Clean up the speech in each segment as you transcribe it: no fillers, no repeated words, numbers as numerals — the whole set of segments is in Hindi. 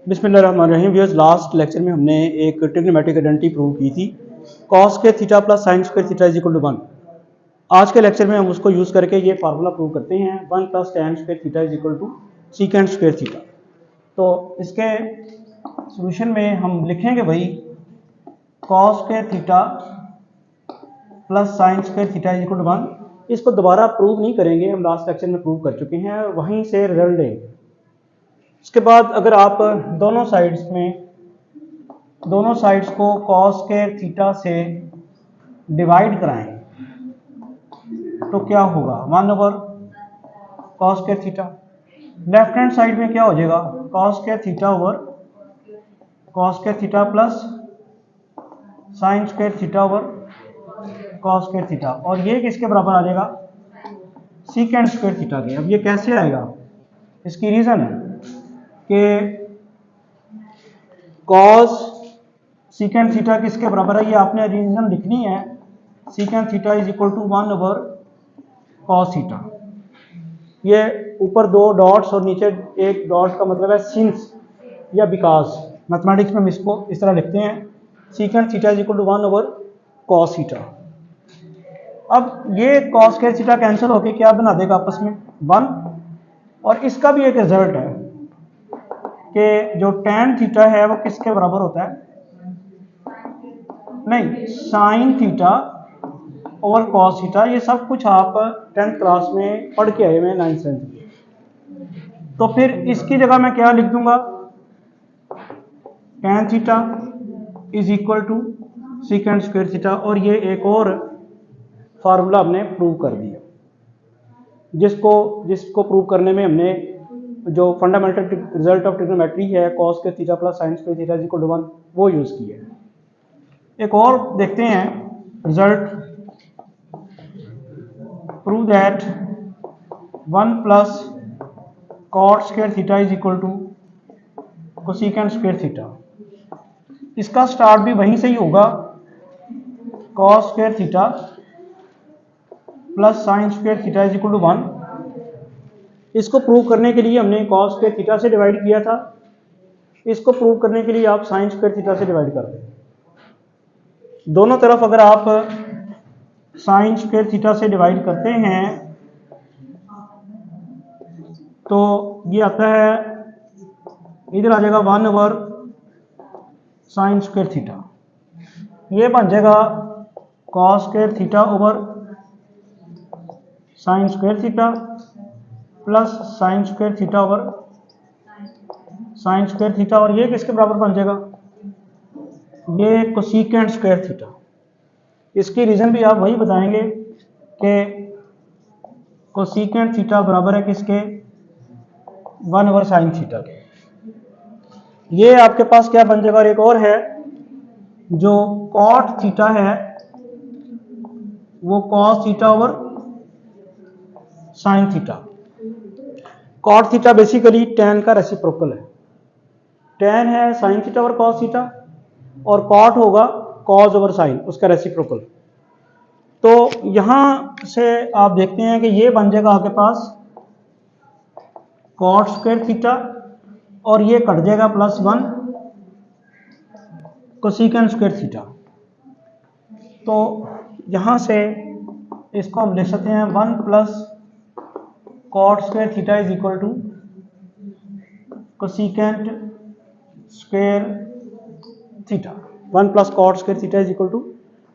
बिस्मिल्लाहिर्रहमानिर्रहीम। व्यूअर्स, लास्ट लेक्चर में हमने एक ट्रिग्नोमेट्रिक आइडेंटिटी प्रूव की थी, कॉस के theta plus sine square theta is equal to 1। आज के लेक्चर में हम उसको यूज़ करके ये फार्मूला प्रूव करते हैं, 1 plus tan square theta is equal to secant square theta. तो इसके सोल्यूशन में हम लिखेंगे भाई cos square theta plus sine square theta is equal to 1। इसको दोबारा प्रूव नहीं करेंगे, हम लास्ट लेक्चर में प्रूव कर चुके हैं, वहीं से रिजल्ट लेंगे। उसके बाद अगर आप दोनों साइड्स को कॉस स्क्वायर थीटा से डिवाइड कराएं तो क्या होगा, 1 over cos square theta. Left hand side में क्या हो जाएगा, cos square theta over cos square theta plus sine square theta over cos square theta, और ये किसके बराबर आ जाएगा, सीकेंड स्क्वायर थीटा के। अब ये कैसे आएगा, इसकी रीज़न है कि कॉस सीकेंड थीटा किसके बराबर है, ये आपने रीजन लिखनी है। Secant theta is equal to 1 over cos theta. ये ऊपर 2 डॉट्स और नीचे एक डॉट का मतलब है सिंस या बिकॉज। मैथमेटिक्स में हम इसको इस तरह लिखते हैं, secant theta is equal to 1 over cos theta. अब ये कॉस स्क्वायर थीटा कैंसिल होके क्या बना देगा आपस में, 1। और इसका भी एक रिजल्ट है कि जो tan थीटा है वो किसके बराबर होता है, नहीं, साइन थीटा और कॉस थीटा। ये सब कुछ आप 10th क्लास में पढ़ के आए हुए हैं, 9th सेंथ। तो फिर इसकी जगह मैं क्या लिख दूंगा, tan theta is equal to secant square theta. और ये एक और फार्मूला हमने प्रूव कर दिया, जिसको प्रूव करने में हमने जो फंडामेंटल रिजल्ट ऑफ ट्रिग्नोमेट्री है, कॉस के theta plus sine square theta is equal to 1, वो यूज़ किया है। एक और देखते हैं result, prove that 1 plus cot square theta is equal to cosecant square theta. इसका स्टार्ट भी वहीं से ही होगा, cos square theta plus sine square theta is equal to 1। इसको प्रूव करने के लिए हमने कॉस स्क्वायर थीटा से डिवाइड किया था, इसको प्रूव करने के लिए आप साइन स्क्वायर थीटा से डिवाइड कर दें। दोनों तरफ अगर आप साइन स्क्वायर थीटा से डिवाइड करते हैं तो ये आता है, इधर आ जाएगा 1 ओवर साइन स्क्वायर थीटा। ये बन जाएगा cos square theta over sign square theta plus sine square theta over sign square theta. और ये किसके बराबर बन जाएगा, ये कोसेकेंड स्क्वायर थीटा। इसकी रीज़न भी आप वही बताएंगे कि कोसेकेंड थीटा बराबर है किसके, 1 ओवर साइन थीटा के। ये आपके पास क्या बन जाएगा, और एक और है जो कॉट थीटा है वो cos theta over sine theta. Cot theta basically tan का रेसिप्रोकल है, tan है sine theta over cos theta, और कॉट होगा कॉस ओवर साइन, उसका रेसिप्रोकल। तो यहां से आप देखते हैं कि ये बन जाएगा आपके पास कॉट स्क्वायर थीटा, और ये कट जाएगा प्लस 1 कोसेकेंड स्क्वायर थीटा। तो यहां से इसको हम लिख सकते हैं 1 plus cot square theta is equal to cosecant square theta. 1 plus cot square theta is equal to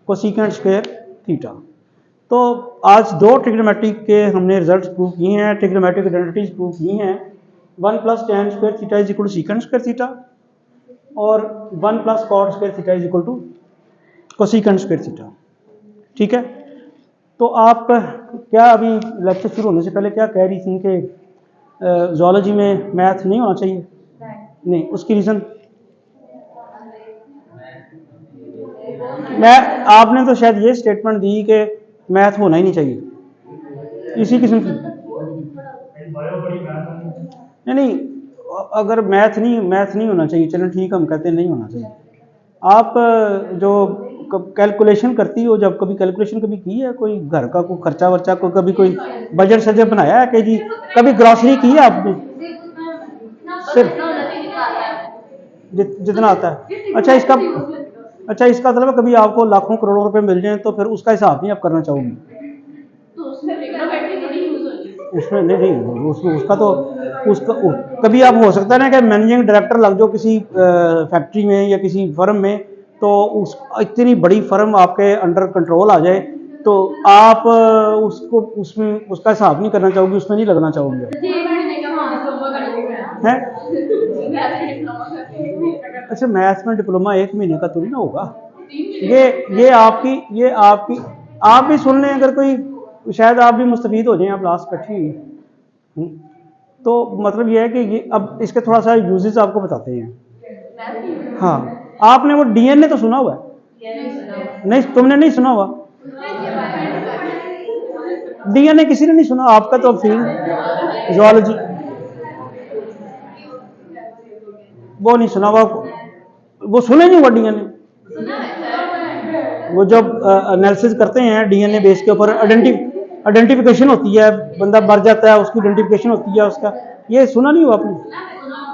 cosecant square theta. तो आज 2 ट्रिग्नोमेट्रिक के हमने रिजल्ट्स प्रूव किए हैं, ट्रिग्नोमेट्रिक आइडेंटिटीज प्रूव की हैं। 1 plus tan square theta is equal to secant square theta, और 1 plus cot square theta is equal to cosecant square theta. ठीक है, तो आप क्या अभी लेक्चर शुरू होने से पहले क्या कह रही थी कि ज़ूलॉजी में मैथ नहीं होना चाहिए? नहीं, उसकी रीज़न आपने तो शायद ये स्टेटमेंट दी कि मैथ होना ही नहीं चाहिए, इसी किस्म की। नहीं, अगर मैथ नहीं होना चाहिए, चलो ठीक, हम कहते हैं नहीं होना चाहिए। आप जो कैलकुलेशन करती हो, जब कभी कैलकुलेशन कभी की है, कोई घर का कोई खर्चा वर्चा, कोई कभी कोई बजट सजट बनाया है कि जी, कभी ग्रॉसरी की है आपने? सिर्फ जितना आता है। अच्छा इसका मतलब है कभी आपको लाखों करोड़ों रुपए मिल जाएं तो फिर उसका हिसाब नहीं आप करना चाहोगी? उसमें नहीं उसका तो कभी आप हो सकता है ना कि मैनेजिंग डायरेक्टर लग जाओ किसी फैक्ट्री में या किसी फर्म में, तो उस इतनी बड़ी फर्म आपके अंडर कंट्रोल आ जाए तो आप उसको उसमें उसका हिसाब नहीं करना चाहोगी, उसमें नहीं लगना चाहोगी है? अच्छा मैथ्स में डिप्लोमा 1 महीने का थोड़ी ना होगा। ये आपकी आप भी सुन लें, अगर कोई शायद आप भी मुस्तफीद हो जाएं, आप लास्ट बैठी हुई। तो मतलब ये है कि ये अब इसके थोड़ा सा यूजेस आपको बताते हैं। हाँ आपने वो डीएनए तो सुना हुआ है? नहीं तुमने नहीं सुना हुआ? डीएनए किसी ने नहीं सुना? आपका तो फील्ड जूलॉजी, वो नहीं सुना हुआ, वो सुने नहीं हुआ डीएनए? वो जब एनालिसिस करते हैं डीएनए बेस के ऊपर आइडेंटिफिकेशन होती है, बंदा मर जाता है उसकी आइडेंटिफिकेशन होती है उसका, ये सुना नहीं हुआ आपने?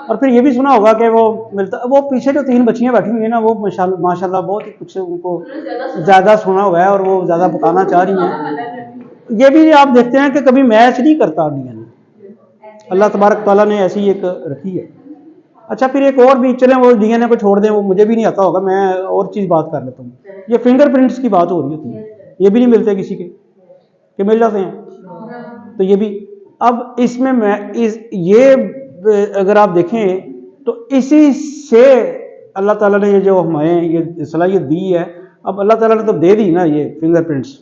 और फिर ये भी सुना होगा कि वो मिलता, वो पीछे जो 3 बच्चियां बैठी हुई है ना, वो माशाल्लाह बहुत ही कुछ उनको ज़्यादा सुना हुआ है और वो ज़्यादा बताना चाह रही हैं। ये भी आप देखते हैं कि कभी मैच नहीं करता डीएनए, अल्लाह तबारक तआला ने ऐसी एक रखी है। अच्छा फिर एक और भी, चलें वो डीएनए को छोड़ दें, वो मुझे भी नहीं आता होगा, मैं और चीज़ बात कर लेता हूँ। ये फिंगरप्रिंट्स की बात हो रही होती है, ये भी नहीं मिलते किसी के मिल जाते हैं, तो ये भी अब इसमें मैं ये अगर आप देखें तो इसी से अल्लाह ताला ने ये जो हमें ये सलाहियत दी है, अब अल्लाह ताला ने तो दे दी ना ये फिंगरप्रिंट्स,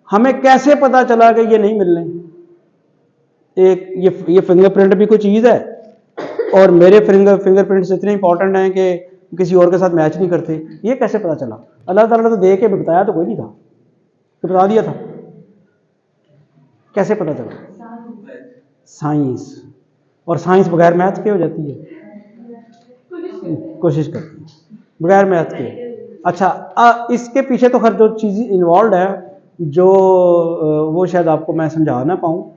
हमें कैसे पता चला कि ये नहीं मिल रहे? ये फिंगरप्रिंट भी कोई चीज़ है और मेरे फिंगरप्रिंट्स इतने इंपॉर्टेंट हैं कि किसी और के साथ मैच नहीं करते, ये कैसे पता चला? अल्लाह ताला ने तो दे के बताया तो कोई नहीं था, तो बता दिया था, कैसे पता चला? साइंस, और साइंस बगैर मैथ के हो जाती है, कोशिश करती है बगैर मैथ के। अच्छा इसके पीछे तो हर जो चीज़ इन्वॉल्व है जो वो शायद आपको मैं समझा ना पाऊँ,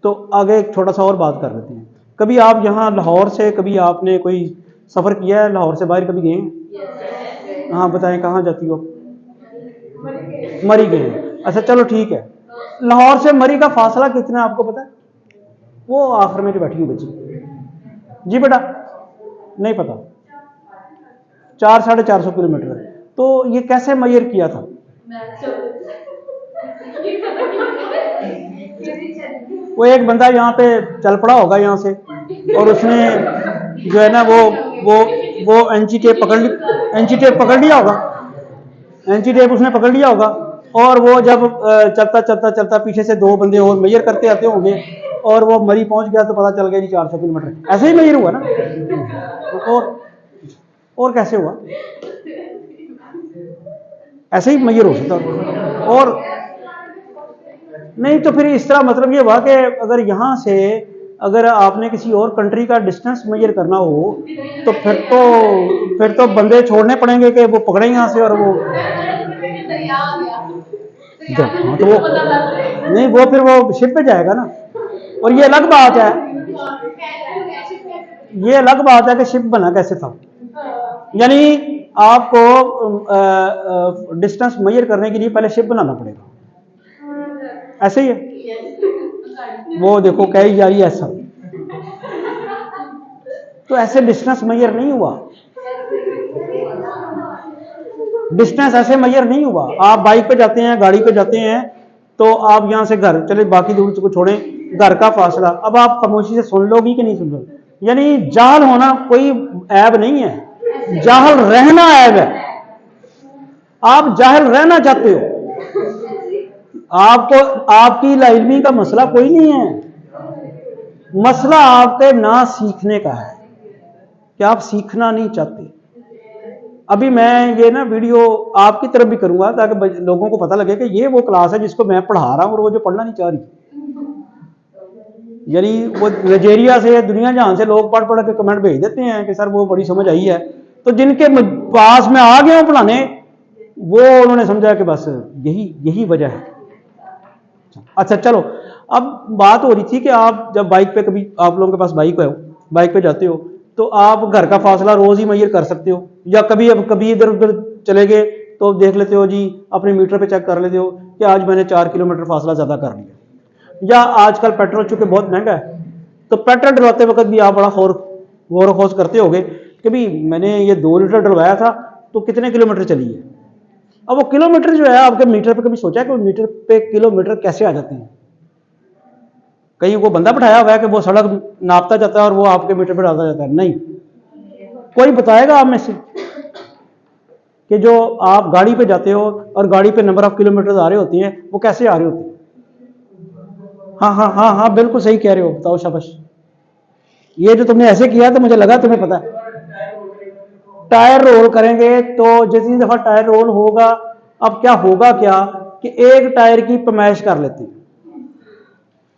तो आगे एक छोटा सा और बात कर लेते हैं। कभी आप यहाँ लाहौर से कभी आपने कोई सफ़र किया है? लाहौर से बाहर कभी गए? हाँ बताएं, कहाँ जाती हो? मरी गए हैं। अच्छा चलो ठीक है, लाहौर से मरी का फासला कितना है आपको पता है? वो आखिर में जो बैठी हुई बच्ची, जी बेटा नहीं पता, 400-450 किलोमीटर है। तो ये कैसे मेजर किया था? वो एक बंदा यहाँ पे चल पड़ा होगा यहाँ से, और उसने जो है ना वो एंची टेप पकड़ लिया होगा, एंची टेप उसने पकड़ लिया होगा, और वो जब चलता पीछे से 2 बंदे और मेजर करते आते होंगे, और वो मरी पहुंच गया तो पता चल गया जी 400 किलोमीटर। ऐसे ही मेजर हुआ ना? और कैसे हुआ? ऐसे ही मेजर हो सकता, और नहीं तो फिर इस तरह मतलब ये हुआ कि अगर यहाँ से अगर आपने किसी और कंट्री का डिस्टेंस मेजर करना हो तो फिर तो बंदे छोड़ने पड़ेंगे कि वो पकड़े यहाँ से, और वो हाँ तो वो नहीं, वो फिर वो शिप पे जाएगा ना। और ये अलग बात है कि शिप बना कैसे था, यानी आपको डिस्टेंस मेजर करने के लिए पहले शिप बनाना पड़ेगा, ऐसे ही है। वो देखो कह ही जा रही है ऐसा, तो ऐसे डिस्टेंस मेजर नहीं हुआ, डिस्टेंस ऐसे मेजर नहीं हुआ। आप बाइक पे जाते हैं, गाड़ी पे जाते हैं, तो आप यहां से घर चले, बाकी दूर को छोड़ें, घर का फासला अब आप खामोशी से सुन लोगी कि नहीं सुन लोगी? यानी जाहल होना कोई ऐब नहीं है, जाहल रहना ऐब है। आप जाहल रहना चाहते हो, आपको आपकी इल्मी का मसला कोई नहीं है, मसला आपके ना सीखने का है कि आप सीखना नहीं चाहते। अभी मैं ये ना वीडियो आपकी तरफ भी करूंगा ताकि लोगों को पता लगे कि ये वो क्लास है जिसको मैं पढ़ा रहा हूं और वो जो पढ़ना नहीं चाह रही, यानी वो नाइजीरिया से दुनिया जहां से लोग पढ़ के कमेंट भेज देते हैं कि सर वो बड़ी समझ आई है, तो जिनके पास में आ गया हूं पढ़ाने वो उन्होंने समझा कि बस यही वजह है। अच्छा चलो, अब बात हो रही थी कि आप जब बाइक पे, कभी आप लोगों के पास बाइक है, बाइक पे जाते हो तो आप घर का फासला रोज ही मेजर कर सकते हो, या कभी इधर उधर चले गए तो देख लेते हो जी, अपने मीटर पे चेक कर लेते हो कि आज मैंने 4 किलोमीटर फासला ज़्यादा कर लिया। या आजकल पेट्रोल चूंकि बहुत महंगा है तो पेट्रोल डलवाते वक्त भी आप बड़ा गौर खोज करते होगे कि भाई मैंने ये 2 लीटर डलवाया था तो कितने किलोमीटर चली है। अब वो किलोमीटर जो है आपके मीटर पे कभी सोचा कि मीटर पे किलोमीटर कैसे आ जाते हैं? कहीं वो बंदा बैठाया हुआ है कि वो सड़क नापता जाता है और वो आपके मीटर पे डालता जाता है? नहीं। कोई बताएगा आप में से कि जो आप गाड़ी पे जाते हो और गाड़ी पे नंबर ऑफ किलोमीटर आ रहे होते हैं वो कैसे आ रहे होते हैं? हाँ हाँ हाँ हाँ, बिल्कुल सही कह रहे हो, बताओ शाबाश। ये जो तुमने ऐसे किया तो मुझे लगा तुम्हें पता है। टायर रोल करेंगे तो जितनी दफा टायर रोल होगा, अब क्या होगा क्या कि एक टायर की पैमाइश कर लेते हैं।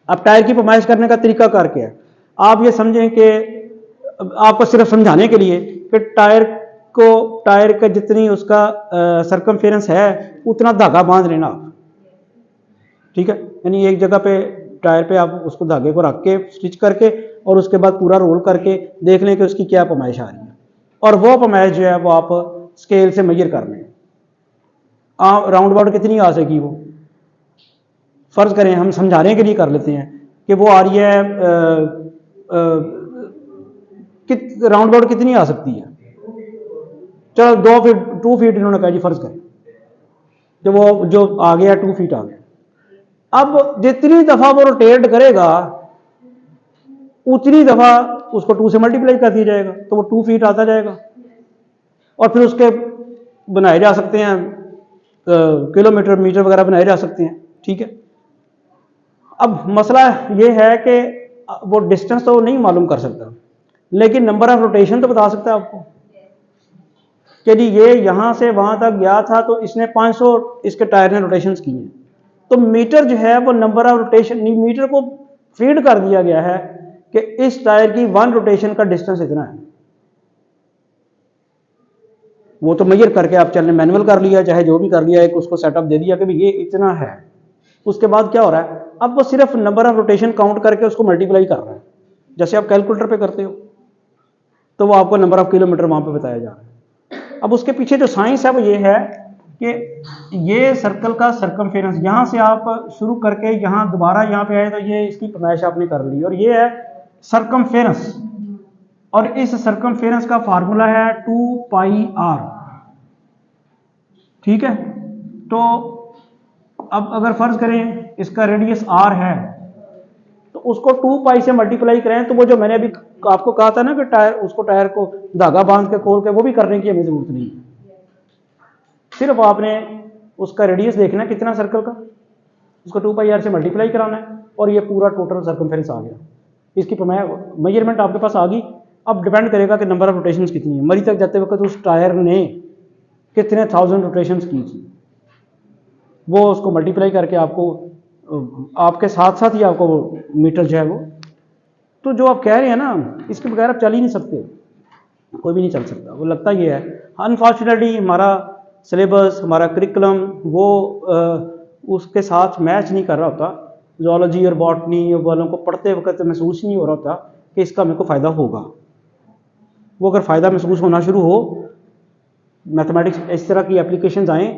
अब टायर की पैमाइश करने का तरीका कार क्या है? आप ये समझें कि आपको सिर्फ समझाने के लिए कि टायर का जितनी उसका सरकमफेरेंस है उतना धागा बांध लेना आप, ठीक है। यानी एक जगह पे टायर पे आप उसको धागे को रख के स्टिच करके और उसके बाद पूरा रोल करके देख लें कि उसकी क्या पैमाइश आ रही है, और वो पैमाइश जो है वो आप स्केल से मेजर कर लें। राउंड अबाउट कितनी आ सकेगी वो, फर्ज करें हम समझाने के लिए कर लेते हैं कि वो आ रही है राउंड अबाउट कितनी आ सकती है? चलो 2 फीट 2 फीट इन्होंने कहा जी, फर्ज करें तो वो जो आ गया 2 फीट आ गया। अब जितनी दफा वो रोटेट करेगा उतनी दफा उसको 2 से मल्टीप्लाई कर दिया जाएगा तो वो 2 फीट आता जाएगा, और फिर उसके बनाए जा सकते हैं किलोमीटर मीटर वगैरह बनाए जा सकते हैं, ठीक है। अब मसला ये है कि वो डिस्टेंस तो नहीं मालूम कर सकता, लेकिन नंबर ऑफ रोटेशन तो बता सकता है आपको कि जी ये यहां से वहां तक गया था तो इसने 500 इसके टायर ने रोटेशंस की हैं। तो मीटर जो है वो नंबर ऑफ रोटेशन, मीटर को फीड कर दिया गया है कि इस टायर की 1 रोटेशन का डिस्टेंस इतना है। वो तो मेजर करके आप चलने मैनुअल कर लिया चाहे जो भी कर लिया, एक उसको सेटअप दे दिया कि भाई ये इतना है। उसके बाद क्या हो रहा है, अब वो सिर्फ नंबर ऑफ रोटेशन काउंट करके उसको मल्टीप्लाई कर रहा है, जैसे आप कैलकुलेटर पे करते हो तो वो आपको नंबर ऑफ किलोमीटर वहां पे बताया जा रहा है। अब उसके पीछे जो साइंस है वो ये है कि ये सर्कल का सरकमफेरेंस यहां से आप शुरू करके यहां दोबारा यहां पे आए तो ये इसकी पैमाइश आपने कर ली, और ये है सरकमफेरेंस, और इस सरकमफेरेंस का फार्मूला है 2πr, ठीक है। तो अब अगर फर्ज करें इसका रेडियस r है तो उसको 2π से मल्टीप्लाई करें तो वो जो मैंने अभी आपको कहा था ना कि टायर को धागा बांध के खोल के, वो भी करने की हमें जरूरत नहीं है। सिर्फ आपने उसका रेडियस देखना है कितना सर्कल का, उसको 2πr से मल्टीप्लाई कराना है और ये पूरा टोटल सर्कमफेरेंस आ गया। इसकी मेजरमेंट आपके पास आ गई। अब डिपेंड करेगा कि नंबर ऑफ रोटेशंस कितनी है। मरी तक जाते वक्त उस टायर ने कितने 1000 रोटेशंस की थी, वो उसको मल्टीप्लाई करके आपको आपके साथ साथ ही आपको मीटर जो है वो, तो जो आप कह रहे हैं ना इसके बगैर आप चल ही नहीं सकते, कोई भी नहीं चल सकता। वो लगता ही है अनफॉर्चुनेटली हमारा सिलेबस हमारा करिकुलम वो उसके साथ मैच नहीं कर रहा होता। जूलॉजी और बॉटनी वालों को पढ़ते वक्त महसूस नहीं हो रहा होता कि इसका मेरे को फ़ायदा होगा। वो अगर फ़ायदा महसूस होना शुरू हो, मैथमेटिक्स इस तरह की एप्लीकेशंस आएँ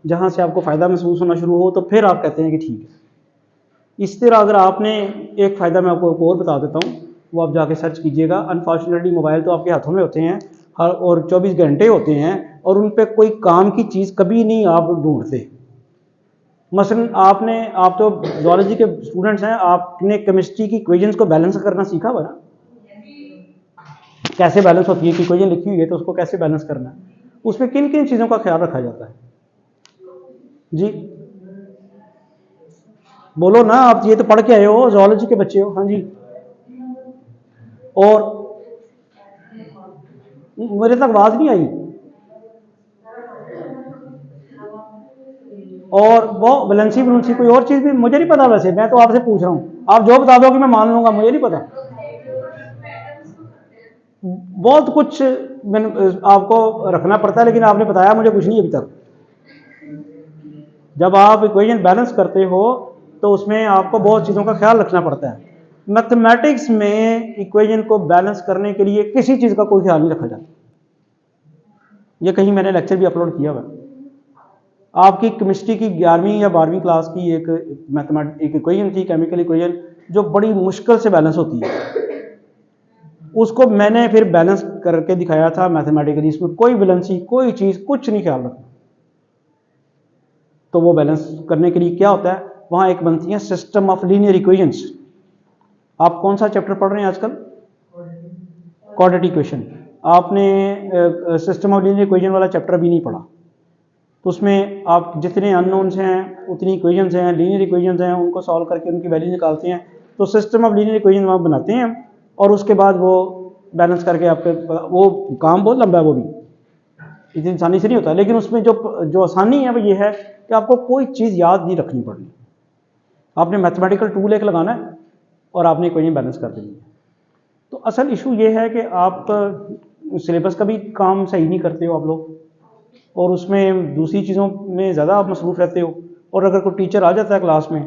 जहाँ से आपको फ़ायदा महसूस होना शुरू हो, तो फिर आप कहते हैं कि ठीक है। इस तरह अगर आपने एक फ़ायदा मैं आपको और बता देता हूँ, वो आप जाके सर्च कीजिएगा। अनफॉर्चुनेटली मोबाइल तो आपके हाथों में होते हैं हर और 24 घंटे होते हैं और उन पर कोई काम की चीज़ कभी नहीं आप ढूंढते। मसलन आप तो जूलॉजी के स्टूडेंट्स हैं, आपने केमिस्ट्री की इक्वेशंस को बैलेंस करना सीखा हुआ ना, कैसे बैलेंस होती है कि इक्वेशन लिखी हुई है तो उसको कैसे बैलेंस करना है, उसमें किन किन चीज़ों का ख्याल रखा जाता है जी? बोलो ना, आप ये तो पढ़ के आए हो, जूलॉजी के बच्चे हो। हाँ जी। और मेरे तक आवाज नहीं आई। और वो वैलेंसी कोई और चीज भी मुझे नहीं पता, वैसे मैं तो आपसे पूछ रहा हूँ, आप जो बता दो कि मैं मान लूंगा, मुझे नहीं पता। बहुत कुछ आपको रखना पड़ता है, लेकिन आपने बताया मुझे कुछ नहीं अभी तक। जब आप इक्वेशन बैलेंस करते हो तो उसमें आपको बहुत चीज़ों का ख्याल रखना पड़ता है। मैथमेटिक्स में इक्वेशन को बैलेंस करने के लिए किसी चीज़ का कोई ख्याल नहीं रखा जाता। ये कहीं मैंने लेक्चर भी अपलोड किया हुआ है। आपकी केमिस्ट्री की 11वीं या 12वीं क्लास की एक एक इक्वेशन थी, केमिकल इक्वेशन, जो बड़ी मुश्किल से बैलेंस होती है। उसको मैंने फिर बैलेंस करके दिखाया था मैथमेटिकली। इसमें कोई बैलेंसी, कोई चीज़, कुछ नहीं ख्याल रखना। तो वो बैलेंस करने के लिए क्या होता है, वहाँ एक बनती है सिस्टम ऑफ लीनियर इक्वेशंस। आप कौन सा चैप्टर पढ़ रहे हैं आजकल? Quadratic equation. आपने सिस्टम ऑफ लीनियर इक्वेशन वाला चैप्टर भी नहीं पढ़ा। तो उसमें आप जितने अननोन्स हैं, उतनी इक्वेशंस हैं, लीनियर इक्वेशंस हैं, उनको सॉल्व करके उनकी वैल्यू निकालते हैं। तो सिस्टम ऑफ लीनियर इक्वेशन आप बनाते हैं और उसके बाद वो बैलेंस करके आपके, वो काम बहुत लंबा है, वो भी इतनी आसानी से नहीं होता। लेकिन उसमें जो आसानी है वो ये है कि आपको कोई चीज़ याद नहीं रखनी पड़नी। आपने मैथमेटिकल टूल एक लगाना है और आपने इक्वेशन बैलेंस कर देनी है। तो असल इशू ये है कि आप सिलेबस का भी काम सही नहीं करते हो आप लोग, और उसमें दूसरी चीज़ों में ज़्यादा आप मसरूफ़ रहते हो। और अगर कोई टीचर आ जाता है क्लास में,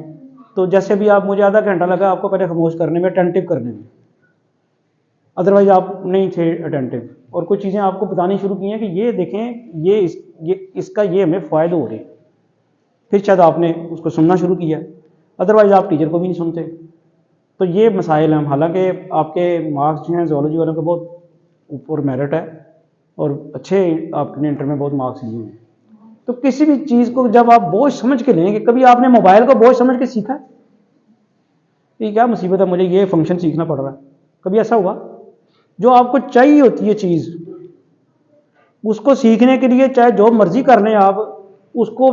तो जैसे भी आप, मुझे आधा घंटा लगा आपको पहले खामोश करने में, अटेंटिव करने में, अदरवाइज आप नहीं थे अटेंटिव, और कुछ चीज़ें आपको बतानी शुरू की हैं कि ये देखें, ये इसका ये हमें फ़ायदे हो रहे हैं, फिर शायद आपने उसको सुनना शुरू किया, अदरवाइज आप टीचर को भी नहीं सुनते। तो ये मसाइल हैं। हालांकि आपके मार्क्स जो हैं ज़ूलॉजी वालों के बहुत ऊपर मेरिट है और अच्छे आपने इंटर में बहुत मार्क्स लिए हैं। तो किसी भी चीज़ को जब आप बोझ समझ के लेंगे, कभी आपने मोबाइल को बोझ समझ के सीखा है? ये क्या मुसीबत है, मुझे ये फंक्शन सीखना पड़ रहा है, कभी ऐसा हुआ? जो आपको चाहिए होती है चीज़, उसको सीखने के लिए चाहे जो मर्जी कर लें आप, उसको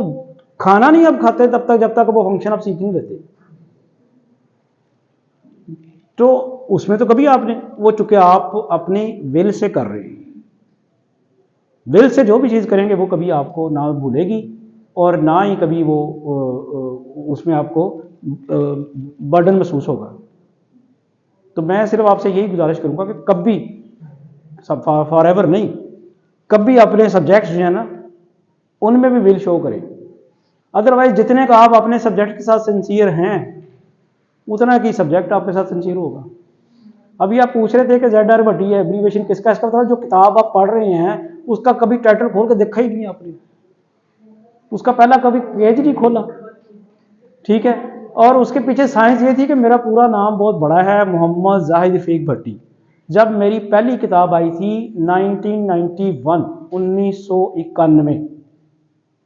खाना नहीं आप खाते तब तक जब तक वो फंक्शन आप सीख नहीं लेते। तो उसमें तो कभी आपने वो, चूंकि आप अपनी विल से कर रहे हैं, विल से जो भी चीज़ करेंगे वो कभी आपको ना भूलेगी और ना ही कभी वो उसमें आपको बर्डन महसूस होगा। तो मैं सिर्फ आपसे यही गुजारिश करूंगा कि कभी, फॉर एवर नहीं, कभी अपने सब्जेक्ट्स जो है ना उनमें भी विल शो करें। अदरवाइज जितने का आप अपने सब्जेक्ट के साथ सिंसियर हैं, उतना की सब्जेक्ट आपके साथ सिंसियर होगा। अभी आप पूछ रहे थे कि जेड आर भट्टी है एब्रीविएशन किसका, इसका मतलब जो किताब आप पढ़ रहे हैं उसका कभी टाइटल खोल के देखा ही नहीं आपने, उसका पहला कभी पेज नहीं खोला, ठीक है। और उसके पीछे साइंस ये थी कि मेरा पूरा नाम बहुत बड़ा है, मोहम्मद जाहिद रफीक भट्टी। जब मेरी पहली किताब आई थी 1991,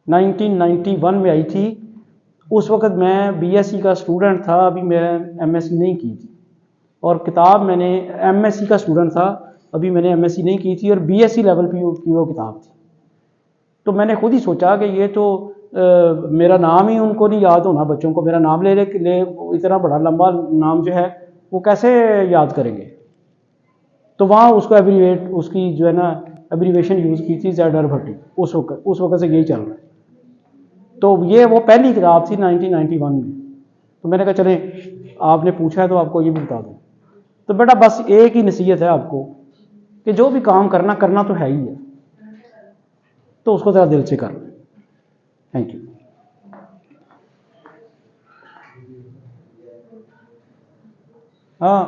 1991 में आई थी। उस वक़्त मैं बीएससी का स्टूडेंट था, अभी मैंने एमएससी नहीं की थी, और किताब मैंने एमएससी का स्टूडेंट था, अभी मैंने एमएससी नहीं की थी, और बीएससी लेवल की वो किताब थी। तो मैंने खुद ही सोचा कि ये तो मेरा नाम ही उनको नहीं याद होना, बच्चों को मेरा नाम ले इतना बड़ा लंबा नाम जो है वो कैसे याद करेंगे। तो वहाँ उसको एब्रीवेट, उसकी जो है ना एब्रीवेशन यूज़ की थी जेड आर भट्टी। उस वक्त से यही चल रहा है। तो ये वो पहली किताब थी 1991 में। तो मैंने कहा चलें, आपने पूछा है तो आपको ये भी बता दूँ। तो बेटा बस एक ही नसीहत है आपको कि जो भी काम करना तो है ही है, तो उसको ज़रा दिल से कर। Thank you. हाँ।